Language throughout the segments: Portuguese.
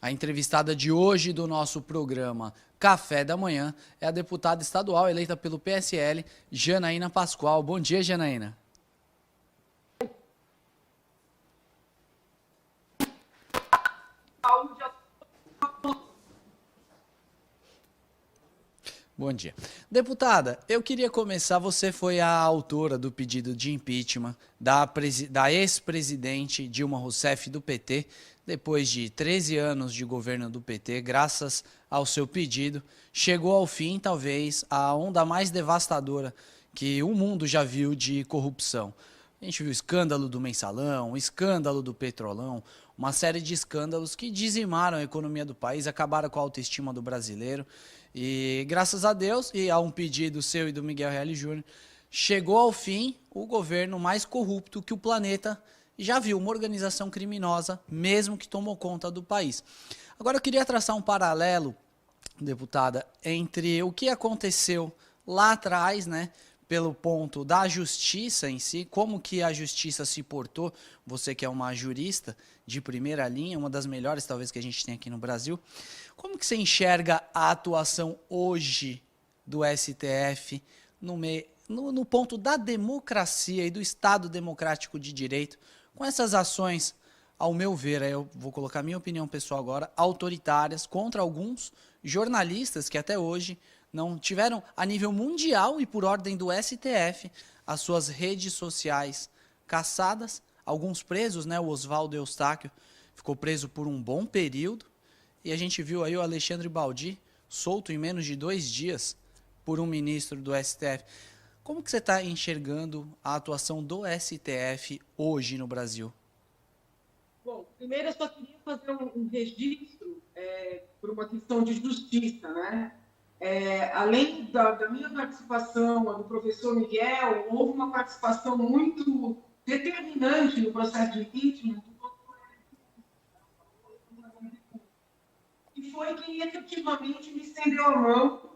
A entrevistada de hoje do nosso programa Café da Manhã é a deputada estadual eleita pelo PSL, Janaína Pascoal. Bom dia, Janaína. Bom dia. Deputada, eu queria começar, você foi a autora do pedido de impeachment da ex-presidente Dilma Rousseff do PT, depois de 13 anos de governo do PT, graças ao seu pedido, chegou ao fim, talvez, a onda mais devastadora que o mundo já viu de corrupção. A gente viu o escândalo do Mensalão, o escândalo do Petrolão, uma série de escândalos que dizimaram a economia do país, acabaram com a autoestima do brasileiro. E graças a Deus, e a um pedido seu e do Miguel Reale Júnior, chegou ao fim o governo mais corrupto que o planeta já viu, uma organização criminosa, mesmo que tomou conta do país. Agora eu queria traçar um paralelo, deputada, entre o que aconteceu lá atrás, né, pelo ponto da justiça em si, como que a justiça se portou, você que é uma jurista de primeira linha, uma das melhores talvez que a gente tem aqui no Brasil, como que você enxerga a atuação hoje do STF no ponto da democracia e do Estado democrático de direito, com essas ações, ao meu ver, eu vou colocar minha opinião pessoal agora, autoritárias contra alguns jornalistas que até hoje não tiveram, a nível mundial e por ordem do STF, as suas redes sociais caçadas, alguns presos, né, o Oswaldo Eustáquio ficou preso por um bom período, e a gente viu aí o Alexandre Baldi solto em menos de 2 dias por um ministro do STF. Como que você está enxergando a atuação do STF hoje no Brasil? Bom, primeiro eu só queria fazer um registro por uma questão de justiça, né? Além da minha participação, a do professor Miguel, houve uma participação muito determinante no processo de impeachment, que foi quem efetivamente me estendeu a mão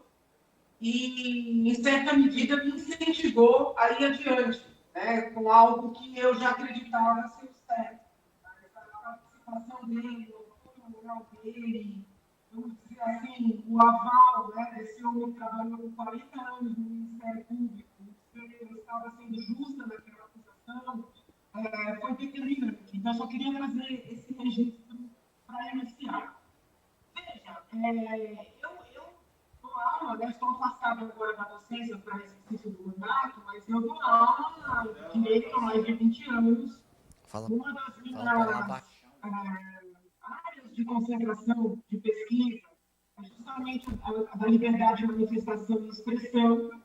e, em certa medida, me incentivou a ir adiante, né, com algo que eu já acreditava ser certo. A participação dele, o apoio moral dele, vamos dizer assim, o aval, né, desse homem que trabalhou por 40 anos no Ministério Público, ele estava sendo justa naquela acusação, foi determinante. Então, só queria fazer esse registro para iniciar. Veja, eu dou aula, né, estou afastada agora da docência para exercício do mandato, mas eu dou aula de direito há mais de 20 anos. Fala, Uma das fala para ela minhas baixar. áreas de concentração, de pesquisa, é justamente a da liberdade de manifestação e expressão,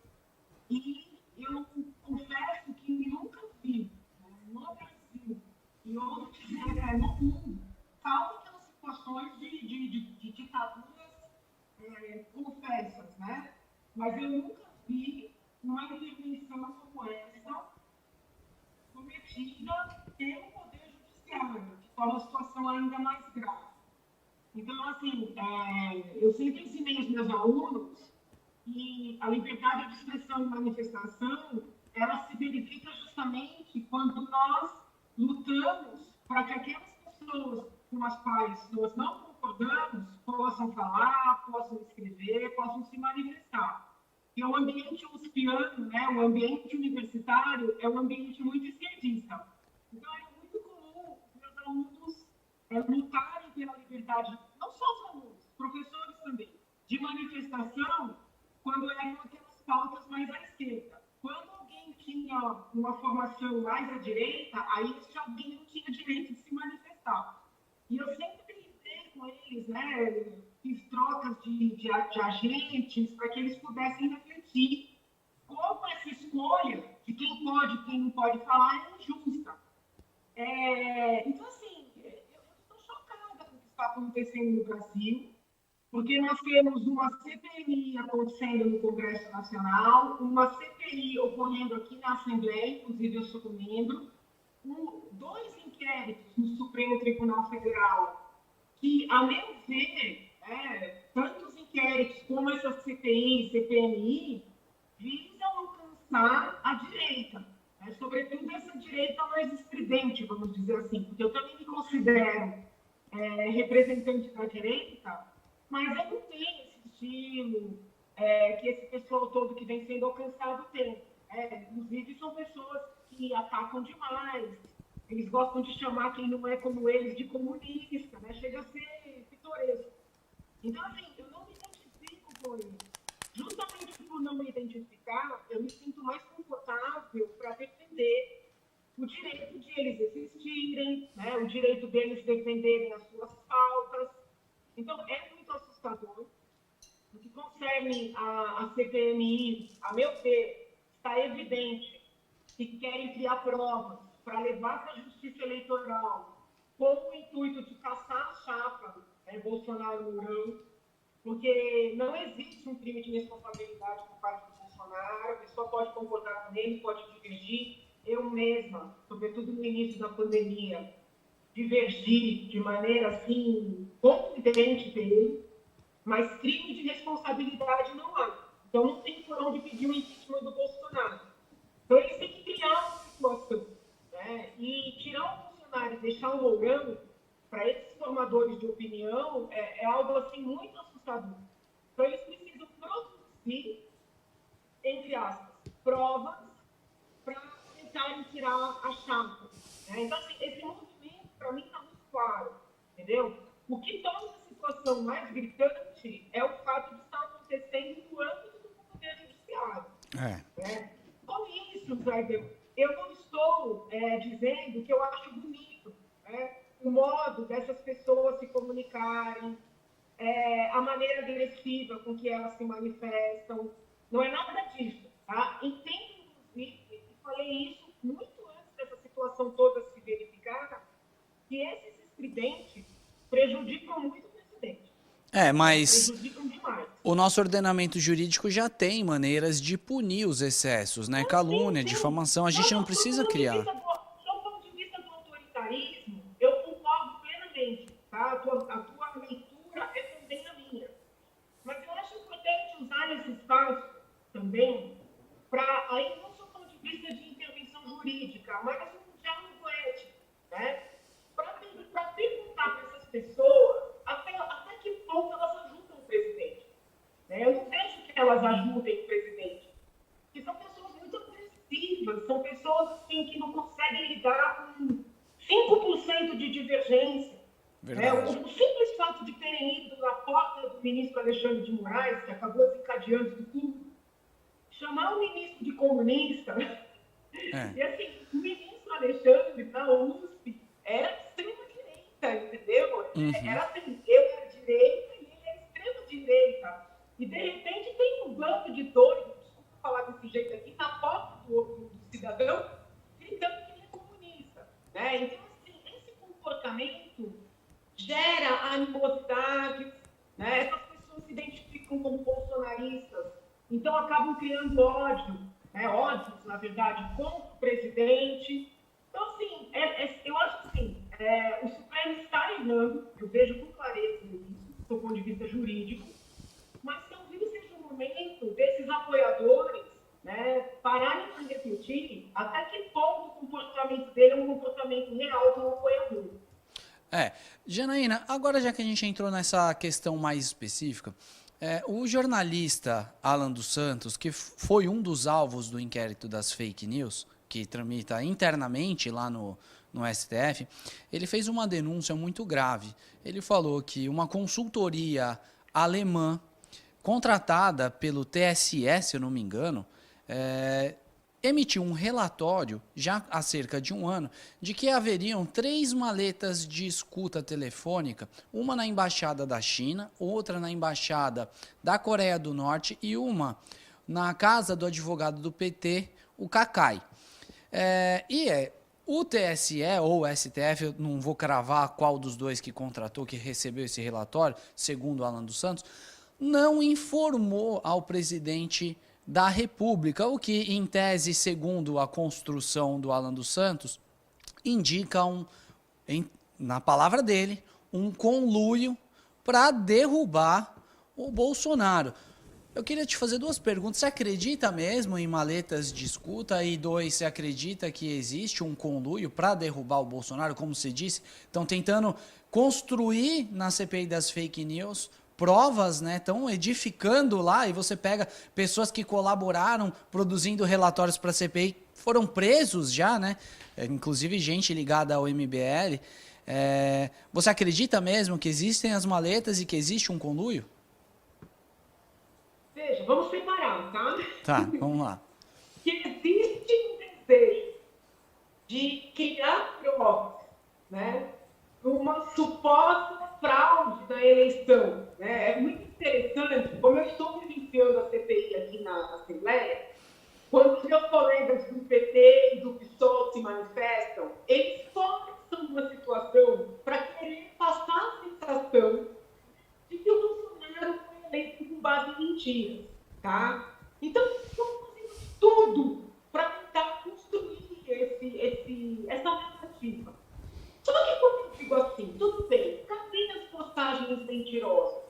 e eu confesso que nunca vi, né, no Brasil e outros no mundo, salvo aquelas situações de ditaduras confessas, né? Mas eu nunca vi uma intervenção como essa cometida pelo Poder Judiciário, que torna a situação ainda mais grave. Então, assim, eu sempre ensinei os meus alunos que a liberdade de expressão e manifestação, ela se verifica justamente quando nós lutamos para que aquelas pessoas com as quais nós não concordamos possam falar, possam escrever, possam se manifestar. E o ambiente uspiano, né, o ambiente universitário, é um ambiente muito esquerdista. Então, é muito comum os meus alunos lutarem pela liberdade, não só os alunos, professores também, de manifestação, quando eram aquelas pautas mais à esquerda. Quando alguém tinha uma formação mais à direita, aí esse alguém não tinha direito de se manifestar. E eu sempre lidei com eles, né? Fiz trocas de agentes para que eles pudessem refletir como essa escolha de quem pode e quem não pode falar é injusta. Então, assim, eu estou chocada com o que está acontecendo no Brasil, porque nós temos uma CPI acontecendo no Congresso Nacional, uma CPI ocorrendo aqui na Assembleia, inclusive eu sou membro, dois inquéritos no Supremo Tribunal Federal, que, a meu ver, tanto os inquéritos como essa CPI e CPMI, visam alcançar a direita, né? Sobretudo essa direita mais estridente, vamos dizer assim, porque eu também me considero representante da direita, mas eu não tenho esse estilo que esse pessoal todo que vem sendo alcançado tem. Inclusive, são pessoas que atacam demais, eles gostam de chamar quem não é como eles de comunista, né? Chega a ser pitoresco. Então, assim, eu não me identifico com eles. Justamente por não me identificar, eu me sinto mais confortável para defender o direito de eles existirem, né? O direito deles defenderem as suas pautas. Então, é muito assustador. No que concerne a CPMI, a meu ver, está evidente que querem criar provas para levar para a Justiça Eleitoral com o intuito de caçar a chapa Bolsonaro-Mourão, porque não existe um crime de responsabilidade por parte do Bolsonaro, a pessoa pode concordar com ele, pode divergir. Eu mesma, sobretudo no início da pandemia, divergi de maneira assim contundente dele, mas crime de responsabilidade não há. Então não tem por onde pedir o impeachment do Bolsonaro. Então eles têm que criar uma situação, né? E tirar o Bolsonaro e deixar o Mourão, para esses formadores de opinião, é algo assim muito assustador. Então eles precisam produzir, entre aspas, provas para tentarem tirar a chapa. Né? Então, assim, esse movimento, para mim, está muito claro, entendeu? O que torna a situação mais gritante é o fato de estar acontecendo no âmbito do poder judiciário. Né? Com isso, Weber, eu não estou dizendo que eu acho bonito, né, o modo dessas pessoas se comunicarem, a maneira agressiva com que elas se manifestam. Não é nada disso. Tá? Entendo, inclusive, e falei isso muito antes dessa situação toda se verificar, que esses estridentes prejudicam muito o presidente. Mas prejudicam demais. O nosso ordenamento jurídico já tem maneiras de punir os excessos, né? Calúnia, difamação, a gente não precisa criar. Do ponto de vista do autoritarismo, eu concordo plenamente, tá? A tua leitura é também a minha. Mas eu acho importante usar esse espaço também para, aí não só do ponto de vista de intervenção jurídica, mas um diálogo ético, né? Para perguntar para essas pessoas até que ponto elas ajudam o presidente. Eu não vejo que elas ajudem o presidente. Porque são pessoas muito agressivas, são pessoas assim, que não conseguem lidar com 5% de divergência. O simples fato de terem ido na porta do ministro Alexandre de Moraes, que acabou desencadeando isso tudo, chamar o ministro de comunista, e assim, o ministro Alexandre, da USP, era extrema-direita, entendeu? Era assim, eu era direita e ele era extrema-direita. E, de repente, tem um bando de doidos, desculpa falar desse jeito aqui, na porta do cidadão, gritando que ele é comunista. Né? Então, assim, esse comportamento gera animosidades, né? Essas pessoas se identificam como bolsonaristas, então acabam criando ódio, né? Ódios, na verdade, contra o presidente. Então, assim, eu acho que assim, o Supremo está errando, eu vejo com clareza isso, do ponto de vista jurídico, mas talvez seja o momento desses apoiadores, né, pararem para refletir até que ponto o comportamento dele é um comportamento real do apoiador. Janaína, agora já que a gente entrou nessa questão mais específica, o jornalista Alan dos Santos, que foi um dos alvos do inquérito das fake news, que tramita internamente lá no STF, ele fez uma denúncia muito grave. Ele falou que uma consultoria alemã contratada pelo TSE, se eu não me engano, emitiu um relatório, já há cerca de um ano, de que haveriam 3 maletas de escuta telefônica, uma na Embaixada da China, outra na Embaixada da Coreia do Norte e uma na casa do advogado do PT, o Cacai. O TSE ou o STF, eu não vou cravar qual dos dois que contratou, que recebeu esse relatório, segundo Alan dos Santos, não informou ao presidente da República, o que, em tese, segundo a construção do Alan dos Santos, indica, na palavra dele, um conluio para derrubar o Bolsonaro. Eu queria te fazer 2 perguntas. Você acredita mesmo em maletas de escuta? E 2, você acredita que existe um conluio para derrubar o Bolsonaro? Como você disse, estão tentando construir na CPI das fake news provas, né? Estão edificando lá, e você pega pessoas que colaboraram produzindo relatórios para a CPI, foram presos já, né? Inclusive gente ligada ao MBL. Você acredita mesmo que existem as maletas e que existe um conluio? Veja, vamos separar, tá? Tá, vamos lá. Que existe um desejo de criar provas, né? Uma suposta fraude da eleição, né? É muito interessante, como eu estou vivenciando a CPI aqui na Assembleia, quando os meus colegas do PT e do PSOL se manifestam, eles forçam uma situação para querer passar a sensação de que o Bolsonaro foi eleito com base em mentiras, tá? Então, estamos fazendo tudo para tentar construir essa narrativa. Só que quando eu digo assim, tudo bem, cadê as postagens mentirosas?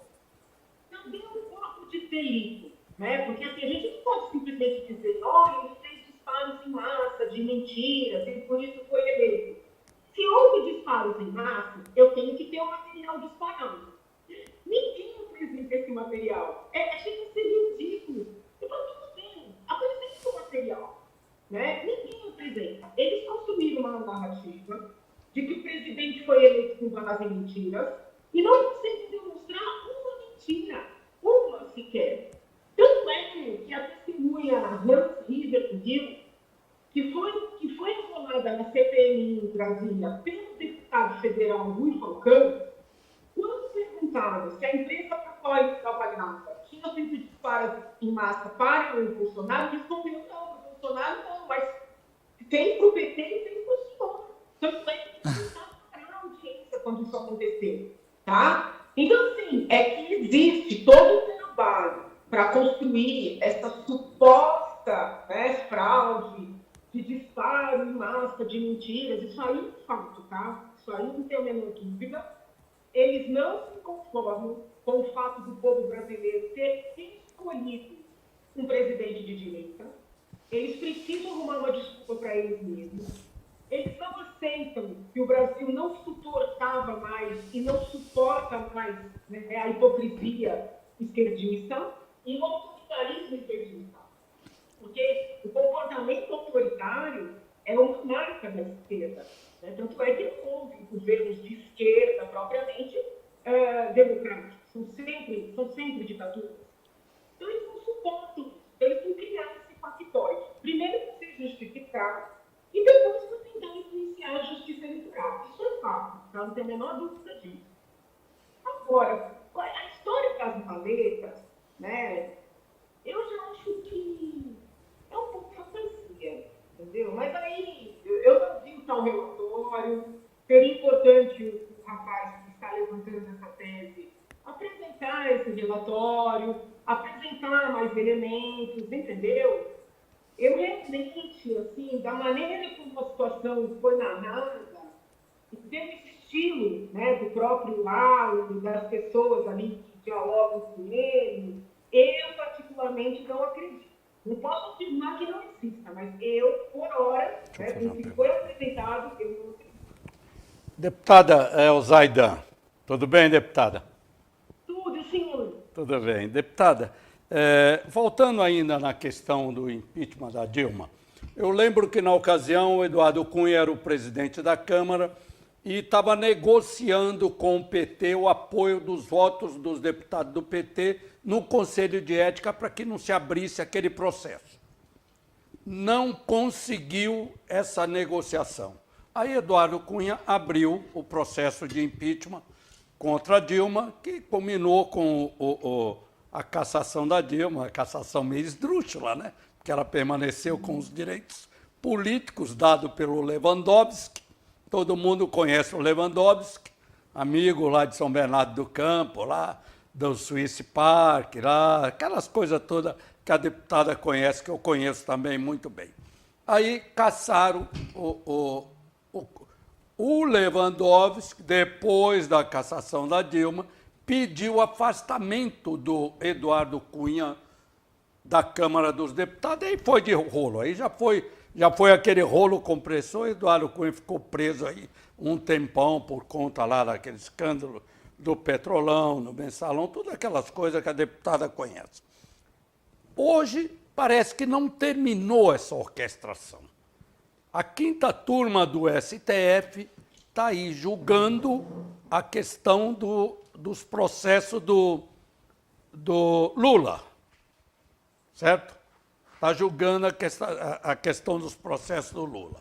Cadê o corpo de delito? Né? Porque assim, a gente não pode simplesmente dizer, olha, ele fez disparos em massa de mentiras e por isso foi eleito. Se houve disparos em massa, eu tenho que ter o material disparado. Ninguém apresenta esse material. Chega a ser ridículo. Eu falo, tudo bem, apresenta o material. Né? Ninguém apresenta. Eles construíram uma narrativa de que o presidente foi eleito com base em mentiras e não conseguem demonstrar uma mentira, uma sequer. Tanto é que a testemunha Hans Riverhill, que foi enrolada na CPMI em Brasília pelo deputado federal Rui Falcão, quando perguntado se a empresa para a qual ele trabalhava tinha feito disparos em massa para o Bolsonaro, respondeu não, o Bolsonaro não, mas tem para o PT e tem para o senhor. Tanto é que tentar parar a audiência quando isso aconteceu. Tá? Então, assim, é que existe todo um trabalho para construir essa suposta, né, fraude de disparo em massa de mentiras. Isso aí é um fato, tá? Isso aí não tem a menor dúvida. Eles não se conformam com o fato do povo brasileiro ter escolhido um presidente de direita. Eles precisam arrumar uma desculpa para eles mesmos. Eles não aceitam que o Brasil não suportava mais e não suporta mais, né, a hipocrisia esquerdista e o autoritarismo esquerdista. Porque o comportamento autoritário é uma marca da esquerda. Né? Tanto é que não houve governos de esquerda propriamente democráticos. São sempre ditaduras. Então, eles não suportam isso. Eles têm criado esse factoide. Primeiro, para se justificar e depois para tentar influenciar a justiça eleitoral. Isso é fato, tá? Não tem a menor dúvida disso. Agora, a história das maletas, né, eu já acho que é um pouco fantasia, entendeu? Mas aí, eu não vi o tal relatório, seria importante o rapaz que está levantando essa tese apresentar esse relatório, apresentar mais elementos, entendeu? Eu realmente, assim, da maneira como a situação foi narrada, teve esse estilo, né, do próprio Lauro, das pessoas ali que dialogam com ele, eu particularmente não acredito. Não posso afirmar que não exista, mas eu, por hora, né, o que foi apresentado, eu não acredito. Deputada Elzaida, tudo bem, deputada? Tudo, senhor. Tudo bem. Deputada, voltando ainda na questão do impeachment da Dilma, eu lembro que na ocasião o Eduardo Cunha era o presidente da Câmara e estava negociando com o PT o apoio dos votos dos deputados do PT no Conselho de Ética para que não se abrisse aquele processo. Não conseguiu essa negociação. Aí Eduardo Cunha abriu o processo de impeachment contra a Dilma, que culminou com a cassação da Dilma, a cassação meio esdrúxula, né? Porque ela permaneceu com os direitos políticos dados pelo Lewandowski. Todo mundo conhece o Lewandowski, amigo lá de São Bernardo do Campo, lá do Swiss Park, lá, aquelas coisas todas que a deputada conhece, que eu conheço também muito bem. Aí cassaram o Lewandowski, depois da cassação da Dilma, pediu o afastamento do Eduardo Cunha da Câmara dos Deputados, aí foi de rolo, aí Já foi aquele rolo compressor, Eduardo Cunha ficou preso aí um tempão por conta lá daquele escândalo do Petrolão, no Mensalão, todas aquelas coisas que a deputada conhece. Hoje parece que não terminou essa orquestração. A quinta turma do STF está aí julgando a questão dos processos do Lula, certo? Está julgando a questão dos processos do Lula.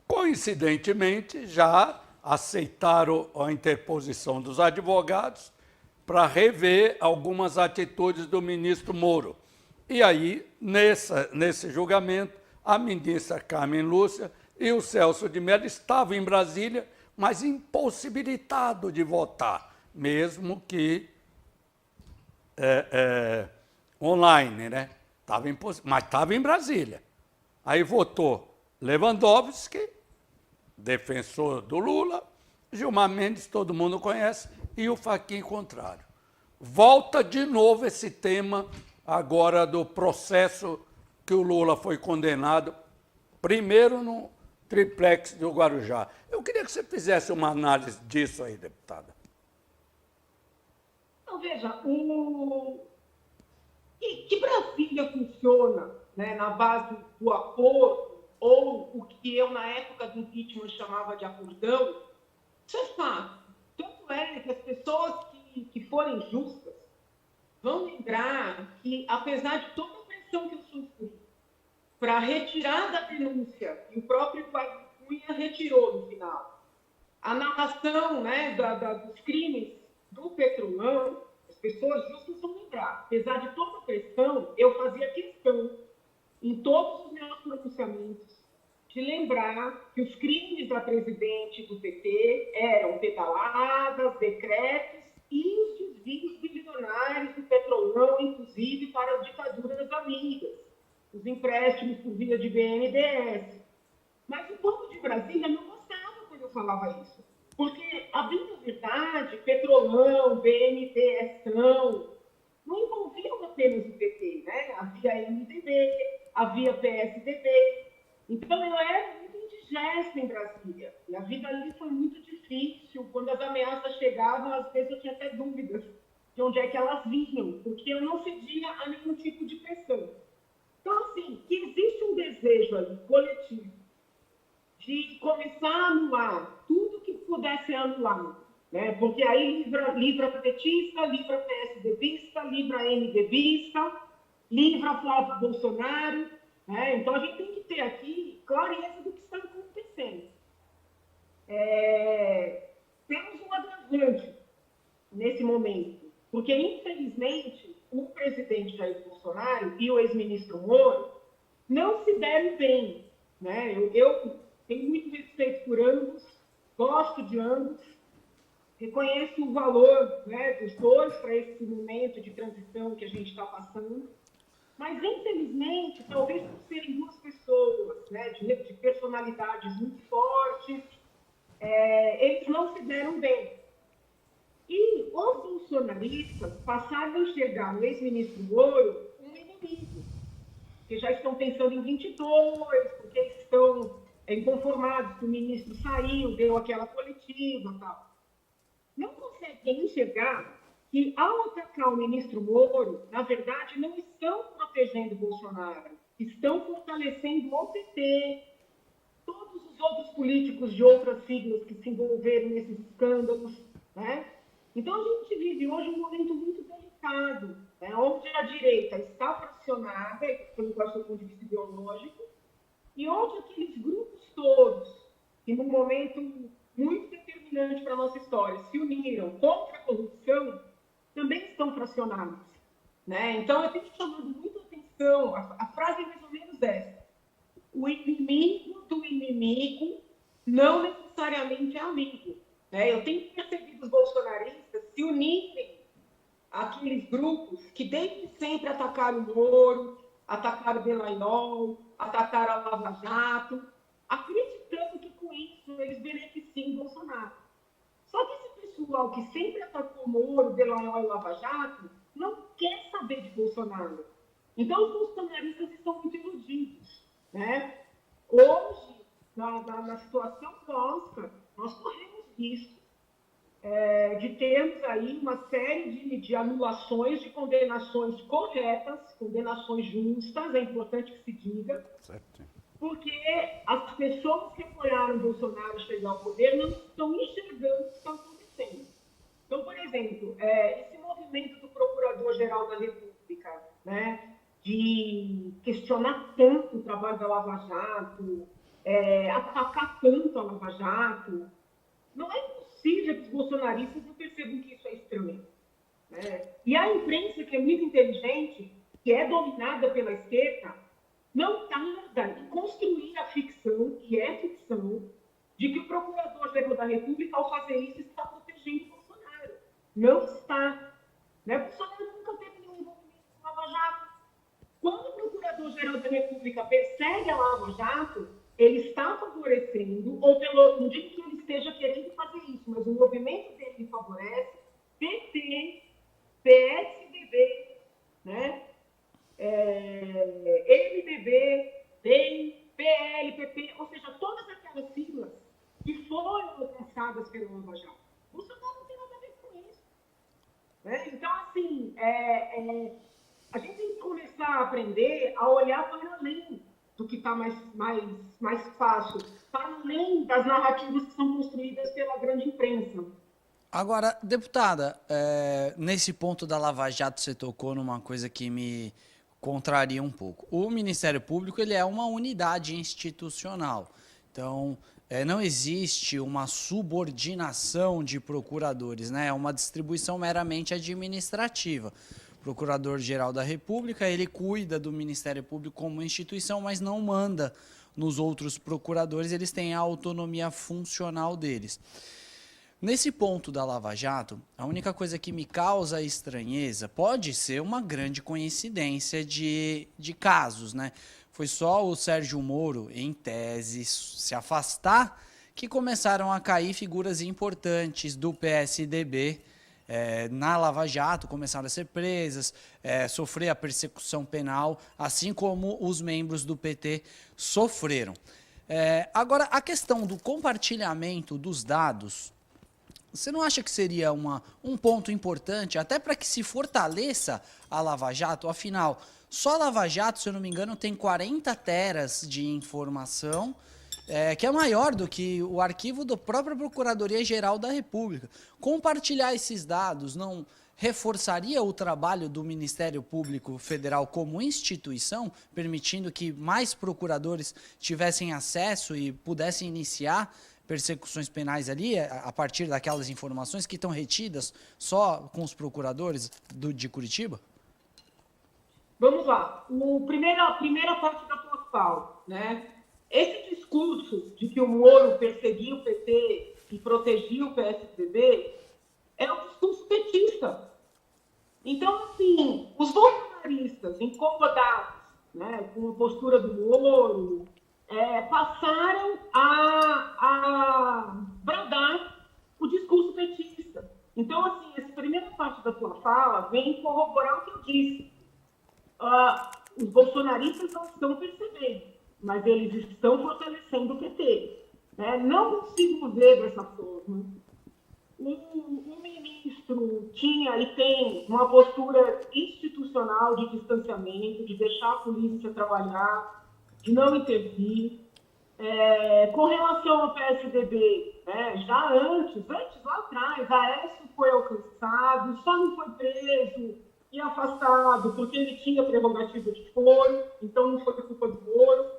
Coincidentemente, já aceitaram a interposição dos advogados para rever algumas atitudes do ministro Moro. E aí, nesse julgamento, a ministra Carmen Lúcia e o Celso de Mello estavam em Brasília, mas impossibilitados de votar, mesmo que online, né? Mas estava em Brasília. Aí votou Lewandowski, defensor do Lula, Gilmar Mendes, todo mundo conhece, e o Fachin contrário. Volta de novo esse tema agora do processo que o Lula foi condenado, primeiro no triplex do Guarujá. Eu queria que você fizesse uma análise disso aí, deputada. Então, veja, que Brasília funciona, né, na base do acordo, ou o que eu, na época do impeachment, chamava de acordão, isso é fato. Tanto é que as pessoas que forem justas vão lembrar que, apesar de toda a pressão que eu sofri para retirar da denúncia, e o próprio Eduardo Cunha retirou no final, a narração, né, dos crimes do Petrolão, as pessoas justas vão lembrar. Apesar de toda a pressão, eu fazia questão, em todos os meus pronunciamentos, de lembrar que os crimes da presidente do PT eram pedaladas, decretos e os desvios bilionários do Petrolão, inclusive para as ditaduras amigas, os empréstimos por via de BNDES. Mas o povo de Brasília não gostava quando eu falava isso. Porque, a bem da verdade, Petrolão, BNDES, não envolviam apenas o PT, né? Havia MDB, havia PSDB. Então, eu era muito indigesta em Brasília. E a vida ali foi muito difícil. Quando as ameaças chegavam, às vezes eu tinha até dúvidas de onde é que elas vinham, porque eu não cedia a nenhum tipo de pressão. Então, assim, que existe um desejo ali, coletivo, de começar a anular tudo que pudesse ser anulado, né? Porque aí livra petista, livra PSDBista, livra MDBista, livra Flávio Bolsonaro, né? Então a gente tem que ter aqui clareza do que está acontecendo. Temos um agravante nesse momento, porque infelizmente o presidente Jair Bolsonaro e o ex-ministro Moro não se deram bem, né? Eu tenho muito respeito por ambos, gosto de ambos, reconheço o valor, né, dos dois para esse momento de transição que a gente está passando, mas, infelizmente, talvez por serem duas pessoas, né, de personalidades muito fortes, eles não se deram bem. E os bolsonaristas passaram a enxergar no ex-ministro Moro um inimigo, que já estão pensando em 22, porque estão inconformados que o ministro saiu, deu aquela coletiva e tal. Não conseguem enxergar que, ao atacar o ministro Moro, na verdade, não estão protegendo o Bolsonaro, estão fortalecendo o PT, todos os outros políticos de outras siglas que se envolveram nesses escândalos, né? Então, a gente vive hoje um momento muito delicado, né, onde a direita está fracionada, pelo ponto de vista ideológico, e onde aqueles grupos todos, que num momento muito determinante para a nossa história, se uniram contra a corrupção, também estão fracionados, né? Então, eu tenho chamado muita atenção, a frase é mais ou menos essa: o inimigo do inimigo não necessariamente é amigo, né? Eu tenho percebido os bolsonaristas se unirem àqueles grupos que desde sempre atacaram o Moro, atacaram o Delanhol, atacaram a Lava Jato, acreditando que com isso eles beneficiam o Bolsonaro. Só que esse pessoal que sempre atacou Moro, Delanhol e Lava Jato não quer saber de Bolsonaro. Então os bolsonaristas estão muito iludidos, né? Hoje, na situação nossa, nós corremos risco de termos aí uma série de anulações, de condenações corretas, condenações justas, é importante que se diga, certo, porque as pessoas que apoiaram Bolsonaro chegar ao poder não estão enxergando o que está acontecendo. Então, por exemplo, esse movimento do Procurador-Geral da República, né, de questionar tanto o trabalho da Lava Jato, atacar tanto a Lava Jato, não é possível que os bolsonaristas não percebam que isso é estranho, né? E a imprensa, que é muito inteligente, que é dominada pela esquerda, não tarda em construir a ficção, que é ficção, de que o Procurador-Geral da República, ao fazer isso, está protegendo o Bolsonaro. Não está. Né? O Bolsonaro nunca teve nenhum envolvimento com a Lava Jato. Quando o Procurador-Geral da República persegue a Lava Jato, ele está favorecendo, ou pelo, não digo que ele esteja querendo fazer isso, mas o movimento dele favorece PT, PSDB, né? MDB, DEM, PL, PP, ou seja, todas aquelas siglas que foram alcançadas pelo Lava Jato. O Bolsonaro não tem nada a ver com isso. Né? Então, assim, a gente tem que começar a aprender a olhar para além do que está mais fácil, para além das narrativas que são construídas pela grande imprensa. Agora, deputada, nesse ponto da Lava Jato você tocou numa coisa que me contraria um pouco. O Ministério Público ele é uma unidade institucional, então não existe uma subordinação de procuradores, né? É uma distribuição meramente administrativa. Procurador-Geral da República, ele cuida do Ministério Público como instituição, mas não manda nos outros procuradores, eles têm a autonomia funcional deles. Nesse ponto da Lava Jato, a única coisa que me causa estranheza pode ser uma grande coincidência de casos, né? Foi só o Sérgio Moro, em tese, se afastar, que começaram a cair figuras importantes do PSDB, na Lava Jato, começaram a ser presas, sofrer a persecução penal, assim como os membros do PT sofreram. Agora, a questão do compartilhamento dos dados, você não acha que seria um ponto importante, até para que se fortaleça a Lava Jato? Afinal, só a Lava Jato, se eu não me engano, tem 40 teras de informação, que é maior do que o arquivo da própria Procuradoria-Geral da República. Compartilhar esses dados não reforçaria o trabalho do Ministério Público Federal como instituição, permitindo que mais procuradores tivessem acesso e pudessem iniciar persecuções penais ali, a partir daquelas informações que estão retidas só com os procuradores de Curitiba? Vamos lá. A primeira parte da tua fala, né? Esse discurso de que o Moro perseguia o PT e protegia o PSDB é um discurso petista. Então, assim, os bolsonaristas incomodados, né, com a postura do Moro, passaram a bradar o discurso petista. Então, assim, essa primeira parte da tua fala vem corroborar o que eu disse. Os bolsonaristas não estão percebendo, mas eles estão fortalecendo o PT. Né? Não consigo ver dessa forma. O ministro tinha e tem uma postura institucional de distanciamento, de deixar a polícia trabalhar, de não intervir. Com relação ao PSDB, né, já antes lá atrás, Aécio foi alcançado, só não foi preso e afastado porque ele tinha prerrogativa de foro, então não foi culpa do Moro.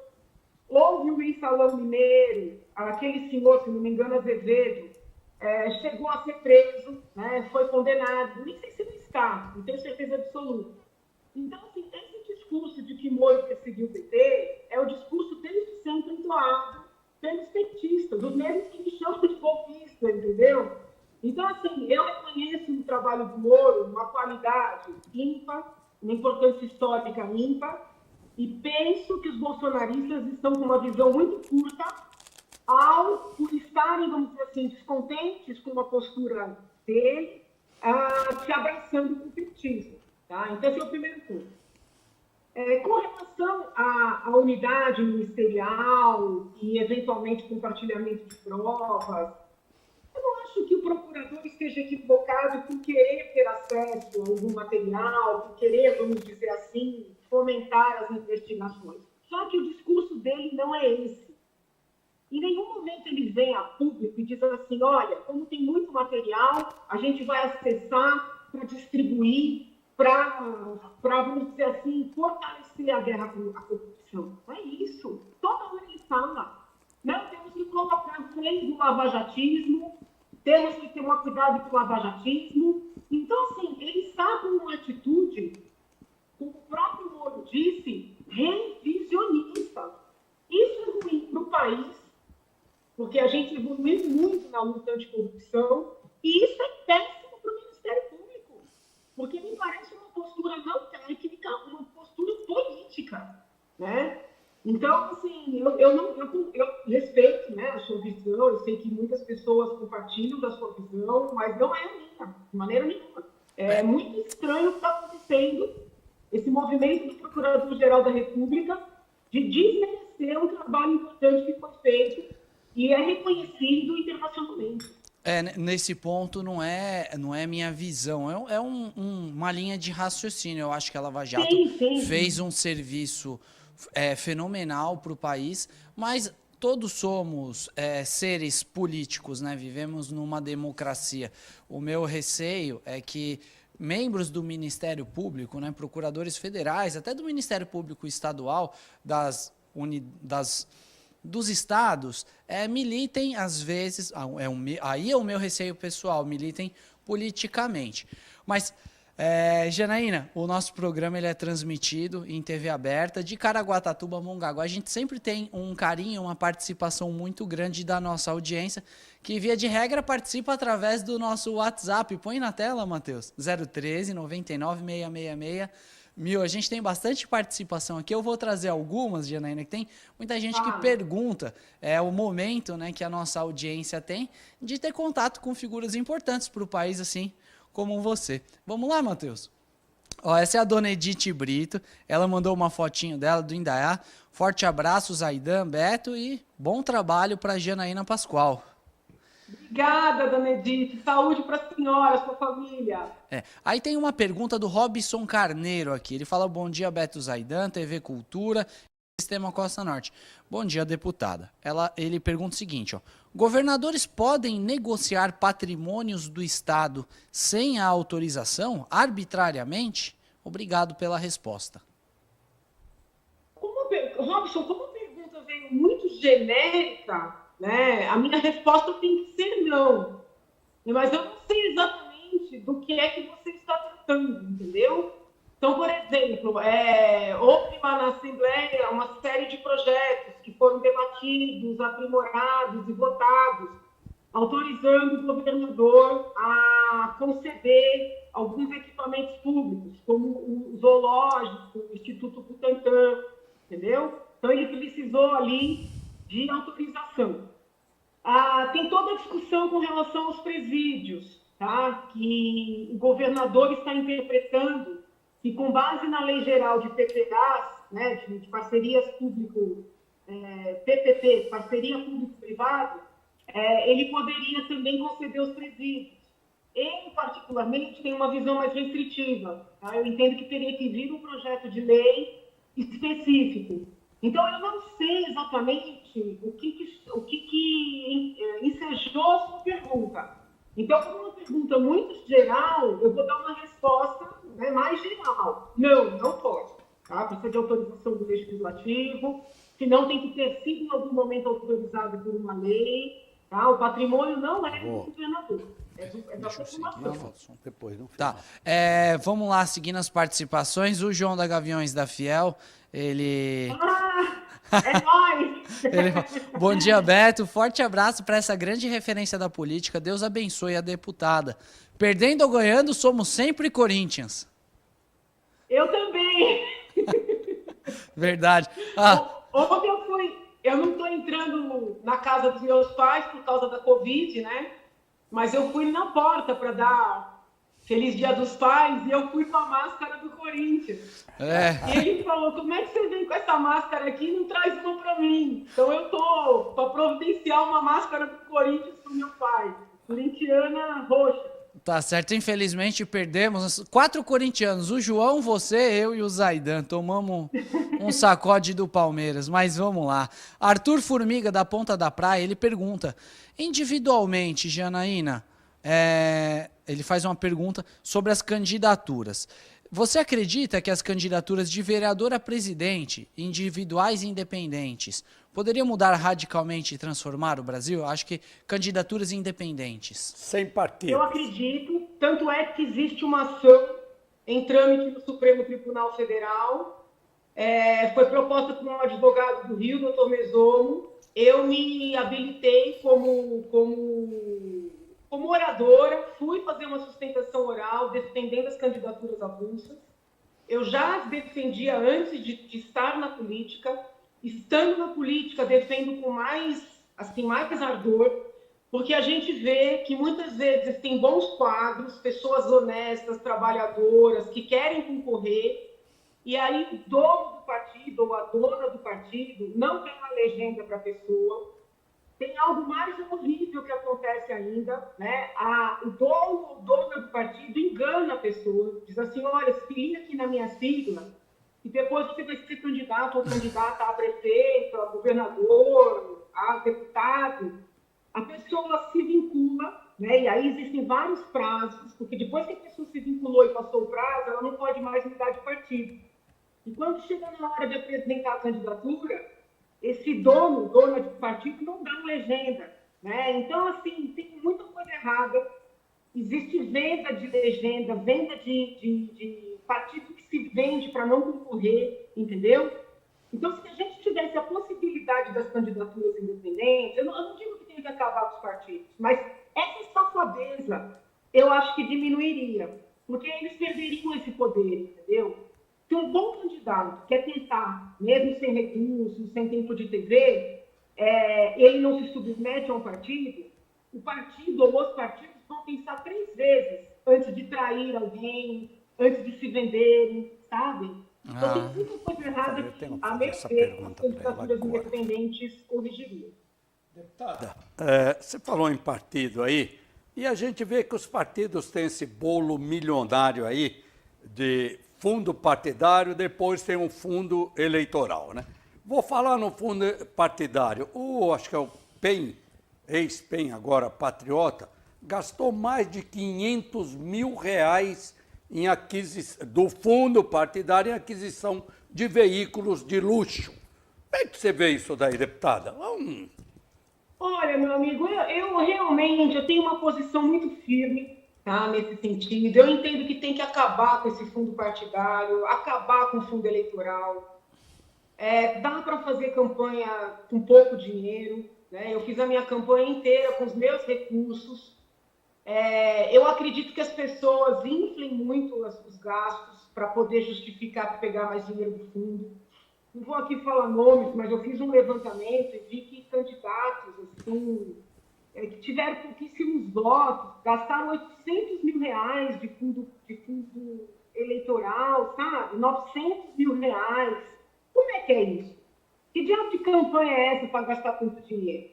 Houve o Mensalão Mineiro, aquele senhor, se não me engano, Azevedo, chegou a ser preso, né, foi condenado, nem sei se ele está, não tenho certeza absoluta. Então, assim, esse discurso de que Moro perseguiu o PT é o discurso desde sempre entoado pelos petistas, os mesmos que me chamam de golpista, entendeu? Então, assim, eu reconheço no trabalho do Moro uma qualidade ímpar, uma importância histórica ímpar, e penso que os bolsonaristas estão com uma visão muito curta por estarem, vamos dizer assim, descontentes com a postura dele, se abraçando com o petismo. Tá? Então, esse é o primeiro ponto. Com relação à unidade ministerial e, eventualmente, compartilhamento de provas, eu não acho que o procurador esteja equivocado por querer ter acesso a algum material, por querer, vamos dizer assim, fomentar as investigações. Só que o discurso dele não é esse. Em nenhum momento ele vem a público e diz assim, olha, como tem muito material, a gente vai acessar para distribuir, para, vamos dizer assim, fortalecer a guerra à corrupção. Não é isso. Toda hora ele fala. Não, temos que colocar freio no lavajatismo, temos que ter um cuidado com o lavajatismo. Então, assim, ele está com uma atitude, como o próprio Moro disse, revisionista. Isso é ruim para o país, porque a gente evoluiu muito na luta anticorrupção, e isso é péssimo para o Ministério Público, porque me parece uma postura não técnica, uma postura política, né? Então, assim, eu respeito, né, a sua visão, eu sei que muitas pessoas compartilham da sua visão, mas não é a minha, de maneira nenhuma. É muito estranho o que está acontecendo, esse movimento do Procurador-Geral da República de desmerecer um trabalho importante que foi feito e é reconhecido internacionalmente. Nesse ponto não é minha visão, é uma linha de raciocínio. Eu acho que a Lava Jato fez um serviço fenomenal para o país, mas todos somos seres políticos, né? Vivemos numa democracia. O meu receio é que membros do Ministério Público, né, procuradores federais, até do Ministério Público Estadual, dos estados, militem, às vezes, aí é o meu receio pessoal, militem politicamente. Mas, Janaína, o nosso programa ele é transmitido em TV aberta de Caraguatatuba a Mongaguá. A gente sempre tem um carinho, uma participação muito grande da nossa audiência, que via de regra participa através do nosso WhatsApp. Põe na tela, Matheus, 013 99 666 1000. A gente tem bastante participação aqui. Eu vou trazer algumas, Janaína, que tem muita gente que pergunta o momento, né, que a nossa audiência tem de ter contato com figuras importantes para o país, assim como você. Vamos lá, Matheus? Essa é a dona Edith Brito. Ela mandou uma fotinho dela do Indaiá. Forte abraço, Zaidan, Beto, e bom trabalho para Janaína Pascoal. Obrigada, dona Edith. Saúde para a senhora, sua família. Aí tem uma pergunta do Robson Carneiro aqui. Ele fala, bom dia, Beto Zaidan, TV Cultura, Sistema Costa Norte. Bom dia, deputada. Ele pergunta o seguinte, governadores podem negociar patrimônios do Estado sem a autorização, arbitrariamente? Obrigado pela resposta. Robson, como a pergunta veio muito genérica, né, a minha resposta tem que ser não. Mas eu não sei exatamente do que é que você está tratando, entendeu? Então, por exemplo, houve lá na Assembleia uma série de projetos que foram debatidos, aprimorados e votados, autorizando o governador a conceder alguns equipamentos públicos, como o zoológico, o Instituto Butantan, entendeu? Então, ele precisou ali de autorização. Tem toda a discussão com relação aos presídios, tá? Que o governador está interpretando que, com base na Lei Geral de PPAs, né, de parcerias PPP, parceria público-privado, ele poderia também conceder os presídios. Eu, particularmente, tenho uma visão mais restritiva. Tá? Eu entendo que teria que vir um projeto de lei específico. Então, eu não sei exatamente o que ensejou a sua pergunta. Então, como uma pergunta muito geral, eu vou dar uma resposta, né, mais geral. Não pode. Tá? Precisa de autorização do Legislativo, se não tem que ter sido em algum momento autorizado por uma lei. Tá? O patrimônio não é do governador, é da população. Depois, não tá. Vamos lá, seguindo as participações. O João da Gaviões da Fiel, ele... É nóis! Bom dia, Beto. Forte abraço para essa grande referência da política. Deus abençoe a deputada. Perdendo ou ganhando, somos sempre Corinthians. Eu também. Verdade. Ontem eu não estou entrando na casa dos meus pais por causa da Covid, né? Mas eu fui na porta para dar Feliz Dia dos Pais, e eu fui com a máscara do Corinthians. E ele falou, como é que você vem com essa máscara aqui e não traz uma para mim? Então eu tô para providenciar uma máscara do Corinthians pro meu pai. Corintiana roxa. Tá certo, infelizmente perdemos 4 corintianos, o João, você, eu e o Zaidan, tomamos um sacode do Palmeiras, mas vamos lá. Arthur Formiga, da Ponta da Praia, ele pergunta, individualmente, Janaína, ele faz uma pergunta sobre as candidaturas. Você acredita que as candidaturas de vereador a presidente, individuais e independentes, poderiam mudar radicalmente e transformar o Brasil? Eu acho que candidaturas independentes. Sem partido. Eu acredito, tanto é que existe uma ação em trâmite no Supremo Tribunal Federal, foi proposta por um advogado do Rio, doutor Mesomo. Eu me habilitei como oradora, fui fazer uma sustentação oral defendendo as candidaturas avulsas. Eu já as defendia antes de estar na política. Estando na política, defendo com mais ardor, porque a gente vê que muitas vezes tem bons quadros, pessoas honestas, trabalhadoras, que querem concorrer, e aí o dono do partido ou a dona do partido não tem uma legenda para a pessoa. Tem algo mais horrível que acontece ainda, né? O dono ou dona do partido engana a pessoa, diz assim, olha, se liga aqui na minha sigla, e depois você vai ser candidato ou candidata a prefeito, a governador, a deputado. A pessoa se vincula, né? E aí existem vários prazos, porque depois que a pessoa se vinculou e passou o prazo, ela não pode mais mudar de partido. E quando chega na hora de apresentar a candidatura, esse dona de partido não dá legenda, né? Então, assim, tem muita coisa errada. Existe venda de legenda, venda de partido que se vende para não concorrer, entendeu? Então, se a gente tivesse a possibilidade das candidaturas independentes, eu não digo que tem que acabar com os partidos, mas essa safadeza eu acho que diminuiria, porque eles perderiam esse poder, entendeu? Se um bom candidato quer tentar, mesmo sem recursos, sem tempo de TV, ele não se submete a um partido, o partido ou os partidos vão pensar 3 vezes antes de trair alguém, antes de se venderem, sabe? Então tem muita coisa errada que, a meu ver, as candidaturas independentes corrigiriam. Deputada, você falou em partido aí, e a gente vê que os partidos têm esse bolo milionário aí de fundo partidário, depois tem um fundo eleitoral, né? Vou falar no fundo partidário. Acho que é o PEN, ex-PEN, agora Patriota, gastou mais de R$500 mil do fundo partidário em aquisição de veículos de luxo. Como é que você vê isso daí, deputada? Olha, meu amigo, eu realmente tenho uma posição muito firme, tá, nesse sentido. Eu entendo que tem que acabar com esse fundo partidário, acabar com o fundo eleitoral. Dá para fazer campanha com pouco dinheiro, né? Eu fiz a minha campanha inteira com os meus recursos. Eu acredito que as pessoas inflem muito os gastos para poder justificar pegar mais dinheiro do fundo. Não vou aqui falar nomes, mas eu fiz um levantamento e vi que candidatos assim, que tiveram pouquíssimos votos, gastaram R$800 mil de fundo eleitoral, sabe? R$900 mil. Como é que é isso? Que diabo de campanha é essa para gastar tanto dinheiro?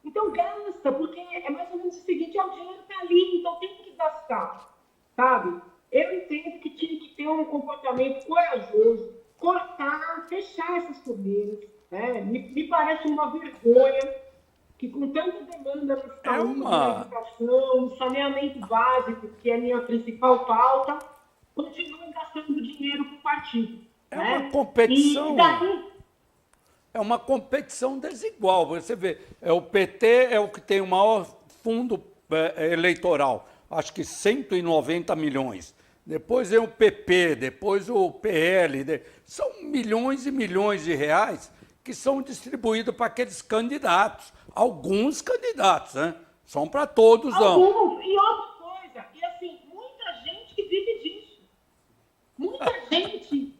Então gasta, porque é mais ou menos o seguinte, o dinheiro está ali, então tem que gastar, sabe? Eu entendo que tinha que ter um comportamento corajoso, cortar, fechar essas torneiras, né? Me parece uma vergonha que com tanta demanda na saúde, na educação, no saneamento básico, que é a minha principal pauta, continuem gastando dinheiro para o partido. Uma competição. É uma competição desigual. Você vê, o PT é o que tem o maior fundo eleitoral, acho que 190 milhões. Depois vem o PP, depois o PL. São milhões e milhões de reais que são distribuídos para aqueles candidatos. Alguns candidatos, né? São para todos, não. Alguns. E outra coisa, e assim, muita gente que vive disso. Muita gente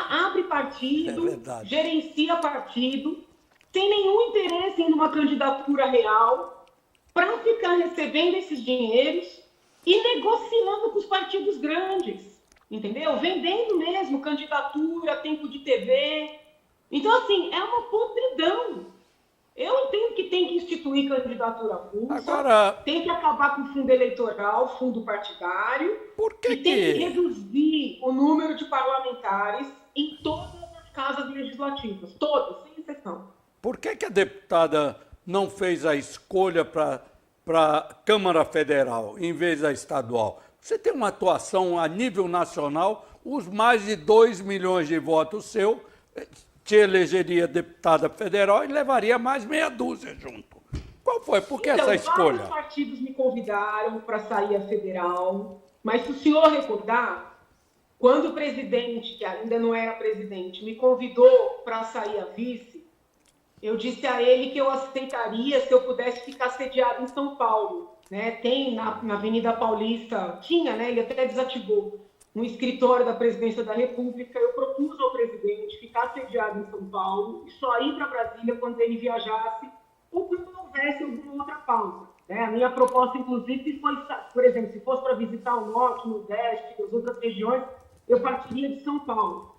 abre partido, gerencia partido, sem nenhum interesse em uma candidatura real, para ficar recebendo esses dinheiros e negociando com os partidos entendeu? Vendendo mesmo candidatura, tempo de TV. Então, assim, é uma podridão. Eu entendo que tem que instituir candidatura avulsa, Agora, tem que acabar com o fundo eleitoral, fundo partidário, por e que tem que que... reduzir o número de parlamentares em todas as casas legislativas, todas, sem exceção. Por que que a deputada não fez a escolha para a Câmara Federal em vez da estadual? Você tem uma atuação a nível nacional, os mais de 2 milhões de votos seu te elegeria deputada federal e levaria mais meia dúzia junto. Qual foi? Por que essa escolha? Vários partidos me convidaram para sair a federal, mas se o senhor recordar, quando o presidente, que ainda não era presidente, me convidou para sair a vice, eu disse a ele que eu aceitaria se eu pudesse ficar sediado em São Paulo. Né? Tem na Avenida Paulista, tinha, né? Ele até desativou, um escritório da Presidência da República. Eu propus ao presidente ficar sediado em São Paulo e só ir para Brasília quando ele viajasse ou quando houvesse alguma outra pausa. Né? A minha proposta, inclusive, foi, por exemplo, se fosse para visitar o Norte, o Nordeste, as outras regiões, eu partiria de São Paulo.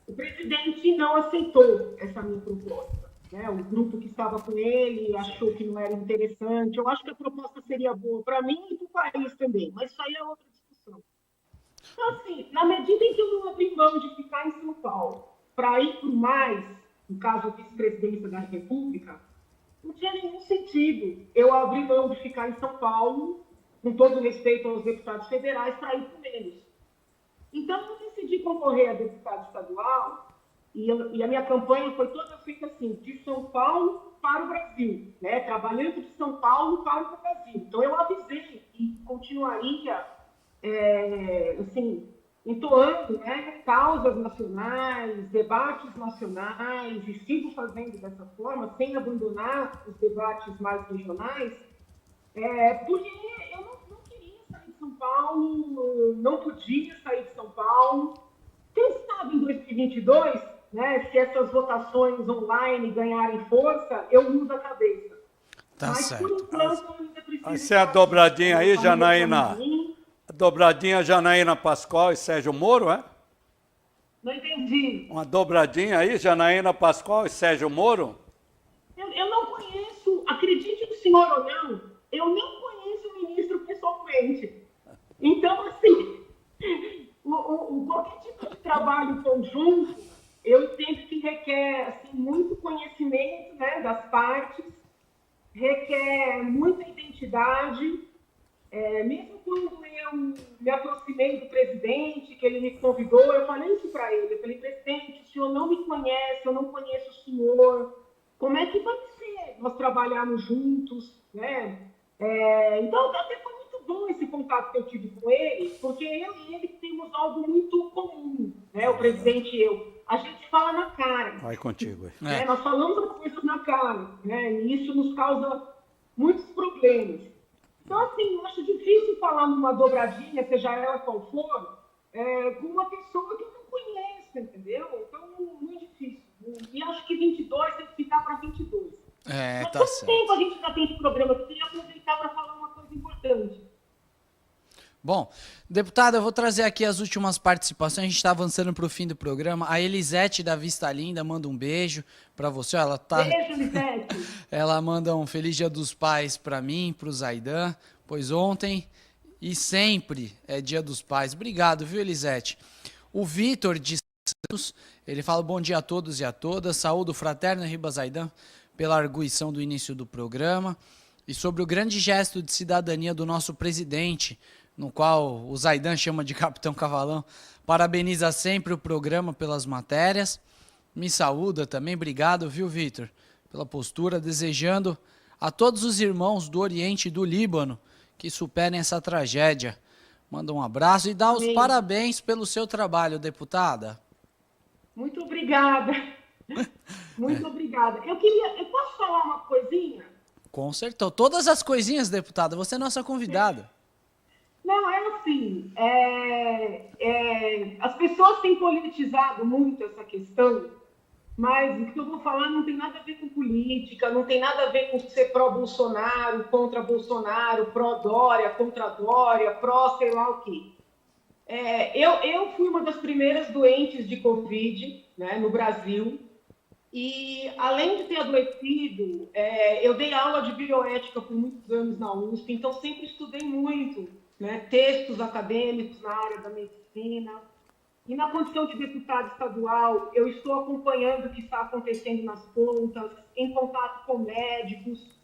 O presidente não aceitou essa minha proposta. Né? O grupo que estava com ele achou que não era interessante. Eu acho que a proposta seria boa para mim e para o país também, mas isso aí é outra discussão. Então, assim, na medida em que eu não abri mão de ficar em São Paulo para ir por mais, no caso, a vice-presidência da República, não tinha nenhum sentido eu abrir mão de ficar em São Paulo, com todo respeito aos deputados federais, para ir por menos. Então, eu decidi concorrer a deputado estadual e a minha campanha foi toda feita assim, de São Paulo para o Brasil, né? Trabalhando de São Paulo para o Brasil. Então, eu avisei que continuaria, assim, entoando, né, causas nacionais, debates nacionais, e sigo fazendo dessa forma, sem abandonar os debates mais regionais, porque eu não queria sair de São Paulo, não podia sair de São Paulo. Quem sabe em 2022, né, se essas votações online ganharem força, eu mudo a cabeça. Tá Mas, certo. por enquanto, eu ainda preciso... Vai ser a dobradinha aí, Janaína. A dobradinha Janaína Pascoal e Sérgio Moro, é? Não entendi. Uma dobradinha aí, Janaína Pascoal e Sérgio Moro? Eu não conheço, acredite o senhor ou não, eu não conheço o ministro pessoalmente. Então, assim, qualquer tipo de trabalho conjunto, eu entendo que requer assim, muito conhecimento, né, das partes, requer muita identidade. Mesmo quando eu me aproximei do presidente, que ele me convidou, eu falei isso para ele. Eu falei, presidente, o senhor não me conhece, eu não conheço o senhor. Como é que vai ser nós trabalharmos juntos? Né? Então, até foi muito bom esse contato que eu tive com ele, porque eu e ele temos algo muito comum, né? O presidente e eu. A gente fala na cara. Vai contigo. Nós falamos as coisas na cara, né? E isso nos causa muitos problemas. Então, assim, eu acho difícil falar numa dobradinha, seja ela qual for, com uma pessoa que eu não conheço, entendeu? Então, muito difícil. E acho que 22 tem que ficar para 22. Mas Tá quanto certo. tempo a gente já tem esse programa? Eu queria aproveitar para falar uma coisa importante. Bom, deputada, eu vou trazer aqui as últimas participações. A gente está avançando para o fim do programa. A Elisete da Vista Linda manda um beijo para você. Ela tá... Beijo, Elisete. Ela manda um Feliz Dia dos Pais para mim, para o Zaidan, pois ontem e sempre é Dia dos Pais. Obrigado, viu, Elisete? O Vitor de Santos, ele fala bom dia a todos e a todas. Saúdo fraterno Riba Zaidan pela arguição do início do programa e sobre o grande gesto de cidadania do nosso presidente, no qual o Zaidan chama de Capitão Cavalão. Parabeniza sempre o programa pelas matérias. Me saúda também, obrigado, viu, Vitor, pela postura, desejando a todos os irmãos do Oriente e do Líbano que superem essa tragédia. Manda um abraço e dá os parabéns pelo seu trabalho, deputada. Muito obrigada. Muito obrigada. Eu posso falar uma coisinha? Com certeza. Todas as coisinhas, deputada, você é nossa convidada. Não, é assim, as pessoas têm politizado muito essa questão, mas o que eu vou falar não tem nada a ver com política, não tem nada a ver com ser pró-Bolsonaro, contra Bolsonaro, pró-Dória, contra Dória, pró sei lá o quê. Eu fui uma das primeiras doentes de Covid, né, no Brasil. E, além de ter adoecido, eu dei aula de bioética por muitos anos na USP, então sempre estudei muito, né, textos acadêmicos na área da medicina. E na condição de deputada estadual, eu estou acompanhando o que está acontecendo nas pontas, em contato com médicos,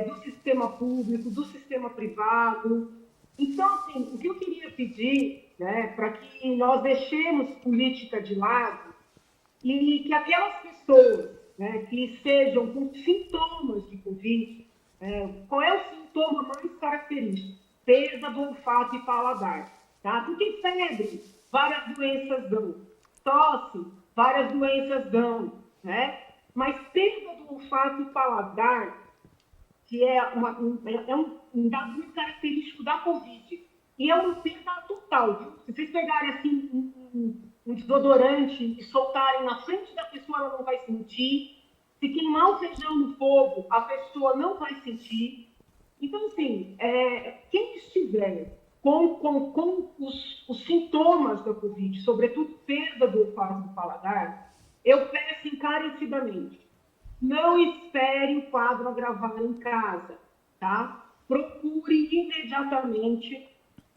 do sistema público, do sistema privado. Então, assim, o que eu queria pedir, né, para que nós deixemos política de lado e que aquelas pessoas, né, que estejam com sintomas de Covid, qual é o sintoma mais característico? Perda do olfato e paladar. Tá? Porque febre, várias doenças dão. Tosse, várias doenças dão. Né? Mas perda do olfato e paladar, que é um dado muito característico da Covid, e é uma perda total. Viu? Se vocês pegarem assim, um desodorante e soltarem na frente da pessoa, ela não vai sentir. Se queimar o feijão no fogo, a pessoa não vai sentir. Então, assim, quem estiver com os sintomas da Covid, sobretudo perda do olfato e do paladar, eu peço encarecidamente, não espere o quadro agravar em casa, tá? Procure imediatamente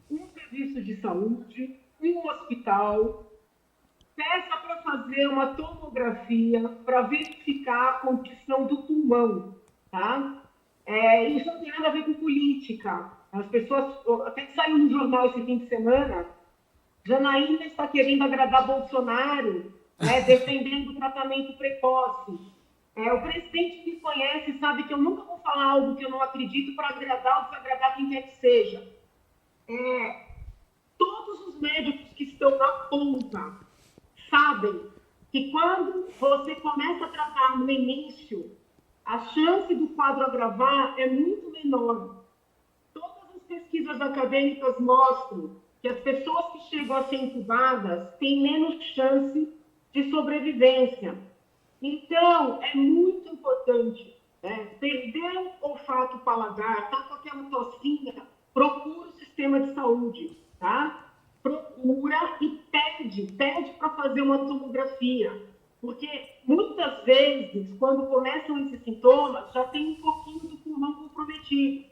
um serviço de saúde, um hospital, peça para fazer uma tomografia para verificar a condição do pulmão, tá? Isso não tem nada a ver com política. As pessoas, até que saiu no jornal esse fim de semana, Janaína está querendo agradar Bolsonaro, né, defendendo o tratamento precoce. O presidente me conhece, sabe que eu nunca vou falar algo que eu não acredito para agradar ou desagradar quem quer que seja. Todos os médicos que estão na ponta sabem que quando você começa a tratar no início, a chance do quadro agravar é muito menor. Todas as pesquisas acadêmicas mostram que as pessoas que chegam a ser intubadas têm menos chance de sobrevivência. Então, é muito importante, perder o olfato paladar, tá com aquela tossinha, procura o sistema de saúde, tá? Procura e pede para fazer uma tomografia, porque muitas vezes, quando começam esses sintomas, já tem um pouquinho do pulmão comprometido.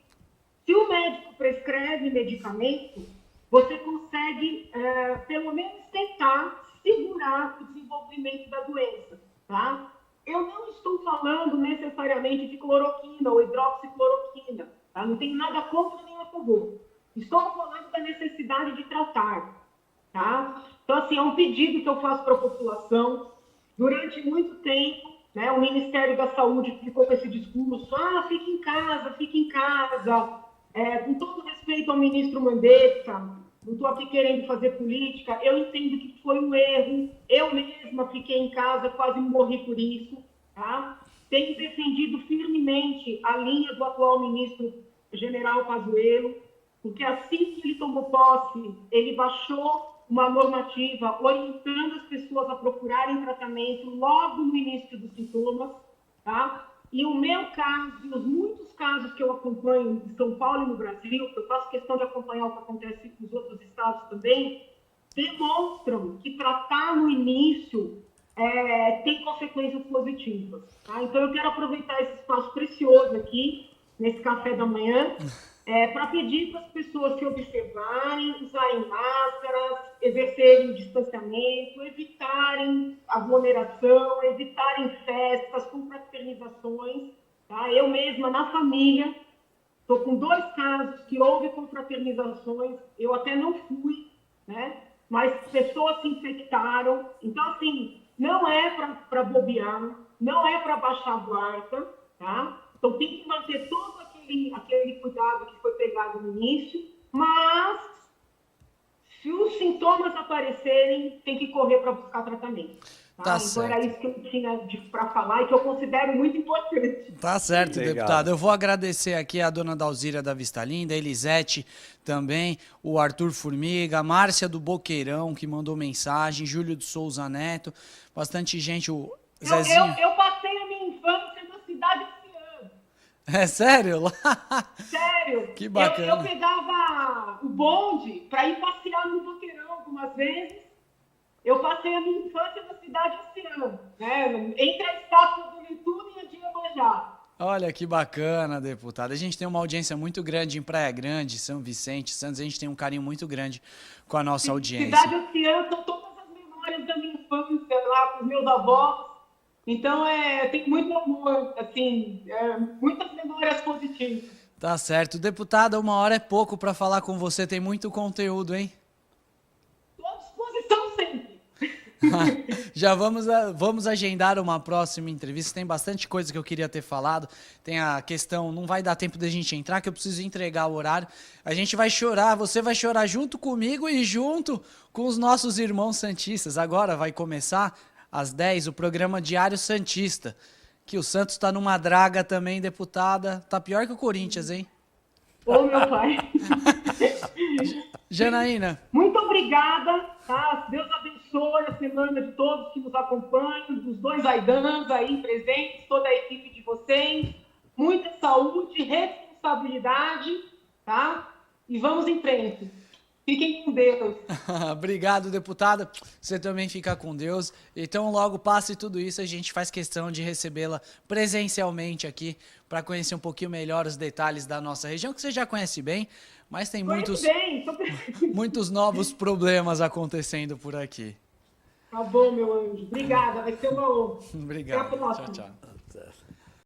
Se o médico prescreve medicamento, você consegue, pelo menos, tentar segurar o desenvolvimento da doença, tá? Eu não estou falando necessariamente de cloroquina ou hidroxicloroquina, tá? Não tenho nada contra nem a favor. Estou falando da necessidade de tratar, tá? Então, assim, é um pedido que eu faço para a população. Durante muito tempo, né, o Ministério da Saúde ficou com esse discurso, fique em casa, com todo respeito ao ministro Mandetta, não estou aqui querendo fazer política, eu entendo que foi um erro, eu mesma fiquei em casa, quase morri por isso, tá? Tenho defendido firmemente a linha do atual ministro General Pazuello, porque assim que ele tomou posse, ele baixou uma normativa orientando as pessoas a procurarem tratamento logo no início dos sintomas, tá? E o meu caso, e os muitos casos que eu acompanho em São Paulo e no Brasil, que eu faço questão de acompanhar o que acontece nos outros estados também, demonstram que tratar no início tem consequências positivas. Tá? Então, eu quero aproveitar esse espaço precioso aqui, nesse café da manhã, para pedir para as pessoas se observarem, usarem máscaras, exercerem o distanciamento, evitarem aglomeração, evitarem festas, confraternizações. Tá? Eu mesma, na família, estou com 2 casos que houve confraternizações, eu até não fui, né? Mas pessoas se infectaram. Então, assim, não é para bobear, não é para baixar a guarda, tá? Então, tem que manter todo aquele cuidado que foi pegado no início, mas se os sintomas aparecerem, tem que correr para buscar tratamento. Tá? Então, era isso que eu tinha para falar e que eu considero muito importante. Tá certo, deputado. Eu vou agradecer aqui a dona Dalzira da Vista Linda, a Elisete também, o Arthur Formiga, a Márcia do Boqueirão, que mandou mensagem, Júlio de Souza Neto, bastante gente, o Zezinho. Eu passei a minha infância na cidade esse ano. É sério? Sério. Que bacana. Eu pegava o bonde para ir passear no Boqueirão. algumas vezes. Eu passei a minha infância na cidade esse ano, né? Entre a estátua do Netuno e a de Iemanjá. Olha que bacana, deputada. A gente tem uma audiência muito grande em Praia Grande, São Vicente, Santos. A gente tem um carinho muito grande com a nossa audiência. Cidade Oceana são todas as memórias da minha infância lá com os meus avós. Então, tem muito amor, assim, muitas memórias positivas. Tá certo. Deputada, 1 hora é pouco para falar com você. Tem muito conteúdo, hein? Estou à disposição sempre. Já vamos agendar uma próxima entrevista. Tem bastante coisa que eu queria ter falado. Tem a questão, não vai dar tempo da gente entrar, que eu preciso entregar o horário. A gente vai chorar, você vai chorar junto comigo e junto com os nossos irmãos santistas. Agora vai começar às 10 o programa Diário Santista. Que o Santos está numa draga também, deputada. Tá pior que o Corinthians, hein? Ô, meu pai. Janaína. Muito obrigada, tá? Deus abençoe a semana de todos que nos acompanham, dos 2 Aidans aí presentes, toda a equipe de vocês. Muita saúde, responsabilidade, tá? E vamos em frente. Fiquem com Deus. Obrigado, deputada. Você também fica com Deus. Então, logo passe tudo isso, a gente faz questão de recebê-la presencialmente aqui para conhecer um pouquinho melhor os detalhes da nossa região, que você já conhece bem, mas tem muitos novos problemas acontecendo por aqui. Tá bom, meu anjo. Obrigada, vai ser uma honra. Obrigado. Até a próxima. Tchau, tchau.